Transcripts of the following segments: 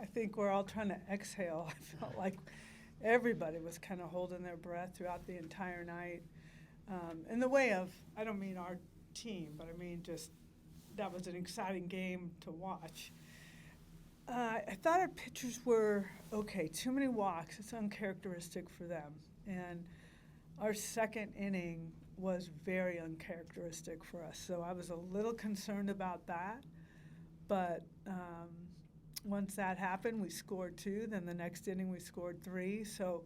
I think we're all trying to exhale. I felt like everybody was kind of holding their breath throughout the entire night. In the way of, I don't mean our team, but I mean just that was an exciting game to watch. I thought our pitchers were okay. Too many walks. It's uncharacteristic for them. And our second inning was very uncharacteristic for us. So I was a little concerned about that. But once that happened, we scored 2. Then the next inning, we scored 3. So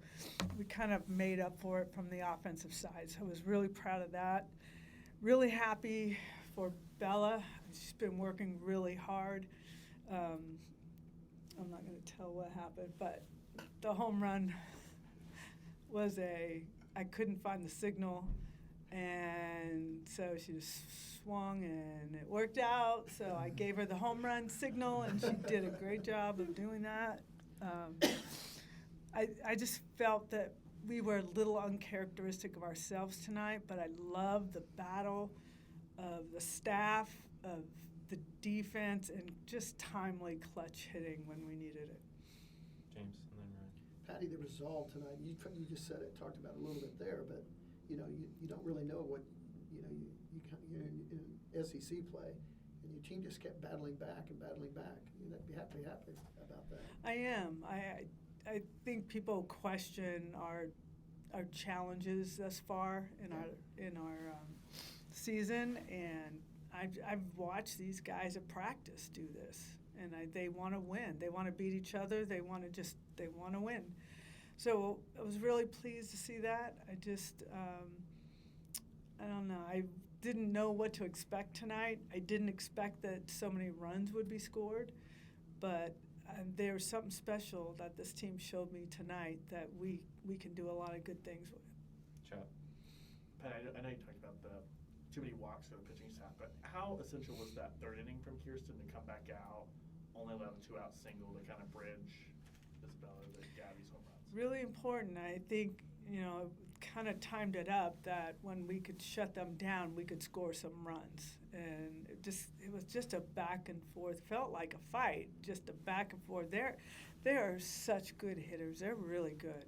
we kind of made up for it from the offensive side. So I was really proud of that. Really happy for Bella. She's been working really hard. I'm not going to tell what happened, but the home run was I couldn't find the signal, and so she just swung, and it worked out. So I gave her the home run signal, and she did a great job of doing that. I just felt that we were a little uncharacteristic of ourselves tonight, but I love the battle of the staff, of the defense, and just timely clutch hitting when we needed it. James, and then Ryan. Patty, the resolve tonight, you just said it, talked about it a little bit there, but, you don't really know what, you're in SEC play, and your team just kept battling back and battling back. You have to be happy about that. I am. I think people question our challenges thus far in our season, and I've watched these guys at practice do this, and they want to win. They want to beat each other. They want to win. So I was really pleased to see that. I don't know. I didn't know what to expect tonight. I didn't expect that so many runs would be scored, but there's something special that this team showed me tonight that we can do a lot of good things with. Chad. Pat, I know you talked about the too many walks for the pitching staff, but how essential was that third inning from Kirsten to come back out, only allow the 2-out single to kind of bridge Isabella to Gabbie's home runs? Really important. I think, kind of timed it up that when we could shut them down, we could score some runs. And it was just a back and forth. Felt like a fight, just a back and forth. They are such good hitters. They're really good.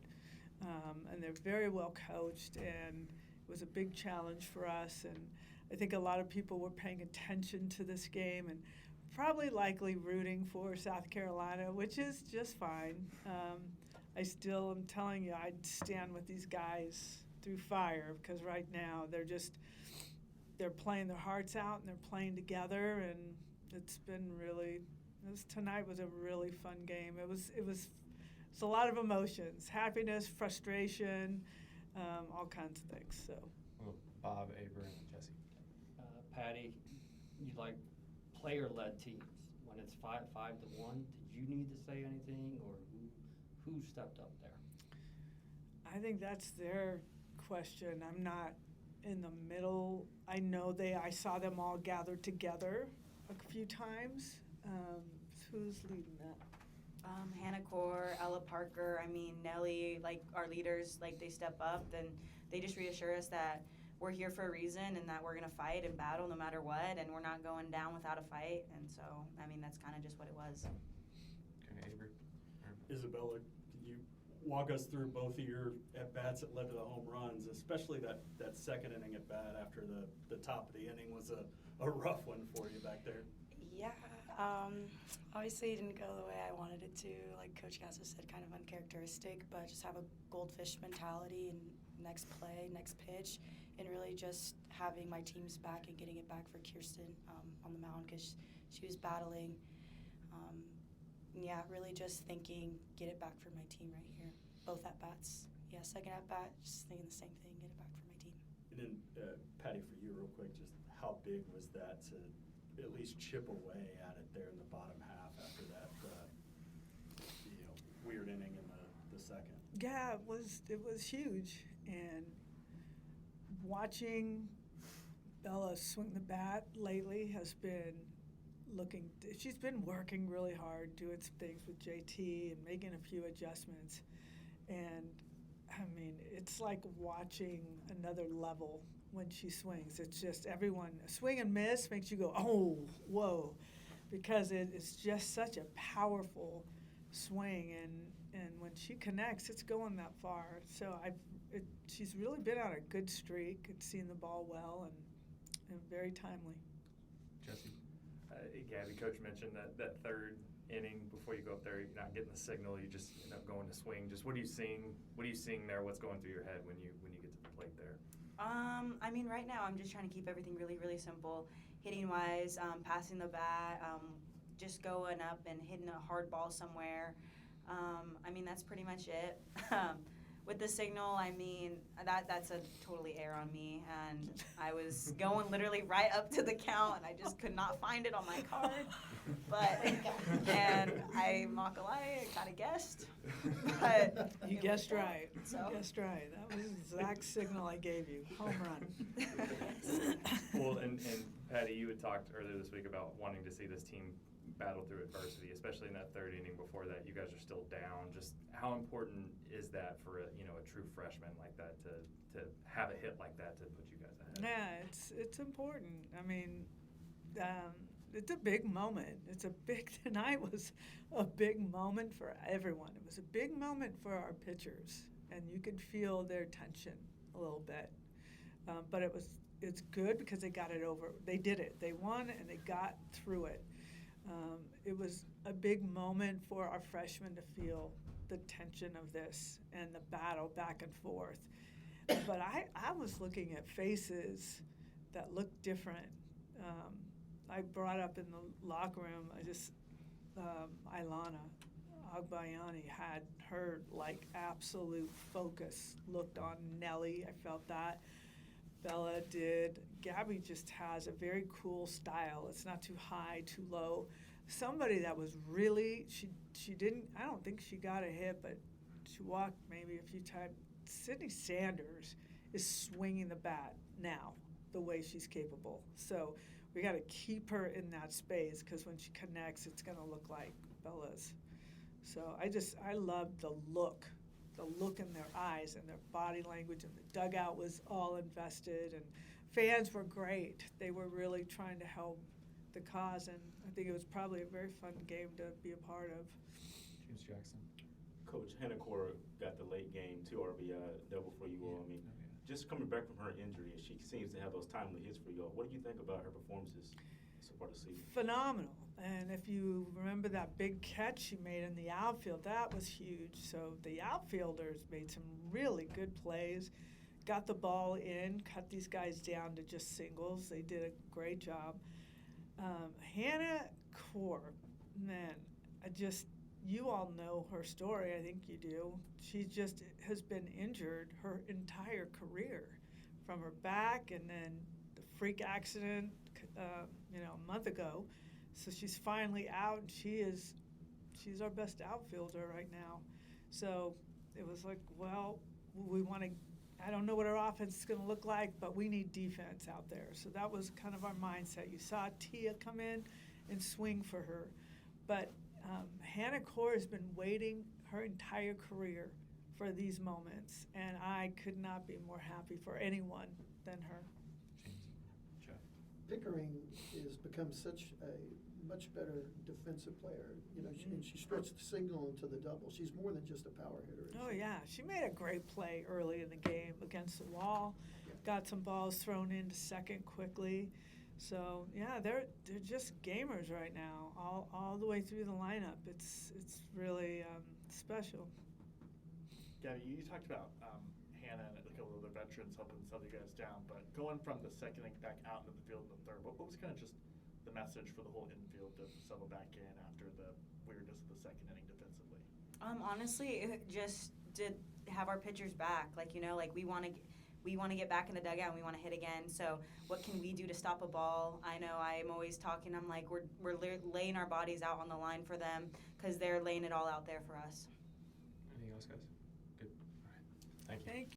And they're very well coached, and it was a big challenge for us. And I think a lot of people were paying attention to this game and probably likely rooting for South Carolina, which is just fine. I still am telling you, I'd stand with these guys through fire, because right now they're playing their hearts out and they're playing together, and tonight was a really fun game. It's a lot of emotions, happiness, frustration, all kinds of things. So, Well, Bob, Aber, and Jesse. Patty, you like player-led teams. When it's 5-1, did you need to say anything, or who stepped up there? I think that's their question. I'm not in the middle. I know I saw them all gathered together a few times. Who's leading that? Hannah Core, Ella Parker, Nellie, our leaders, they step up, and they just reassure us that we're here for a reason and that we're going to fight and battle no matter what, and we're not going down without a fight. And so, that's kind of just what it was. Okay, Aber. Isabella, can you walk us through both of your at-bats that led to the home runs, especially that second inning at-bat after the top of the inning was a rough one for you back there? Yeah, obviously it didn't go the way I wanted it to. Like Coach Gasso said, kind of uncharacteristic, but just have a goldfish mentality and next play, next pitch, and really just having my team's back and getting it back for Kirsten on the mound, because she was battling. Really just thinking, get it back for my team right here. Both at-bats. Yeah, second at-bat, just thinking the same thing, get it back for my team. And then, Patty, for you real quick, just how big was that to at least chip away at it there in the bottom half after that weird inning in the second? Yeah, it was huge. And watching Bella swing the bat lately has been she's been working really hard, doing some things with JT and making a few adjustments. And it's like watching another level when she swings. It's just everyone, a swing and miss makes you go, oh, whoa. because it is just such a powerful swing, and when she connects, it's going that far. So she's really been on a good streak and seen the ball well and very timely. Jesse. Gabbie, coach mentioned that third inning before you go up there, you're not getting the signal, you just end up going to swing. Just what are you seeing there? What's going through your head when you get to the plate there? I mean, right now I'm just trying to keep everything really, really simple. Hitting wise, passing the bat, just going up and hitting a hard ball somewhere. I mean, that's pretty much it. With the signal, I mean, that's a totally error on me, and I was going literally right up to the count, and I just could not find it on my card. And I kind of guessed. But You guessed right. So. You guessed right. That was the exact signal I gave you. Home run. Well, and Patty, you had talked earlier this week about wanting to see this team battle through adversity, especially in that third inning. Before that, you guys are still down. Just how important is that for a true freshman like that to have a hit like that to put you guys ahead? Yeah, it's important. I mean, it's a big moment. Tonight was a big moment for everyone. It was a big moment for our pitchers, and you could feel their tension a little bit. But it's good because they got it over. They did it. They won, and they got through it. It was a big moment for our freshmen to feel the tension of this and the battle back and forth. But I was looking at faces that looked different. I brought up in the locker room, Ilana Agbayani had her absolute focus looked on Nelly. I felt that. Bella did. Gabbie just has a very cool style. It's not too high, too low. Somebody that was really, she didn't, I don't think she got a hit, but she walked maybe a few times. Sydney Sanders is swinging the bat now the way she's capable. So we got to keep her in that space because when she connects, it's going to look like Bella's. So I love the look in their eyes and their body language, and the dugout was all invested, and fans were great. They were really trying to help the cause, and I think it was probably a very fun game to be a part of. James Jackson. Coach Hanacor got the late game 2 RBI double for you all. I mean, just coming back from her injury, she seems to have those timely hits for you all. What do you think about her performances so far this season? Phenomenal. And if you remember that big catch she made in the outfield, that was huge. So the outfielders made some really good plays, got the ball in, cut these guys down to just singles. They did a great job. Hannah Core, man, you all know her story, I think you do. She just has been injured her entire career, from her back and then the freak accident, a month ago. So she's finally out, and she's our best outfielder right now. So it was like, well, I don't know what our offense is going to look like, but we need defense out there. So that was kind of our mindset. You saw Tia come in and swing for her. But Hannah Core has been waiting her entire career for these moments, and I could not be more happy for anyone than her. Jeff. Pickering has become such a much better defensive player. And she stretched the signal into the double. She's more than just a power hitter. Oh, yeah. She made a great play early in the game against the wall, got some balls thrown into second quickly. So, yeah, they're just gamers right now, all the way through the lineup. It's really special. Gabbie, you talked about Hannah and a couple of other veterans helping settle you guys down, but going from the second inning back out into the field in the third, what was kind of just the message for the whole infield to settle back in after the weirdness of the second inning defensively? Honestly, it just to have our pitchers back. We want to get back in the dugout and we want to hit again. So what can we do to stop a ball? I know I'm always talking. I'm like, we're laying our bodies out on the line for them because they're laying it all out there for us. Anything else, guys? Good. All right. Thank you. Thank you.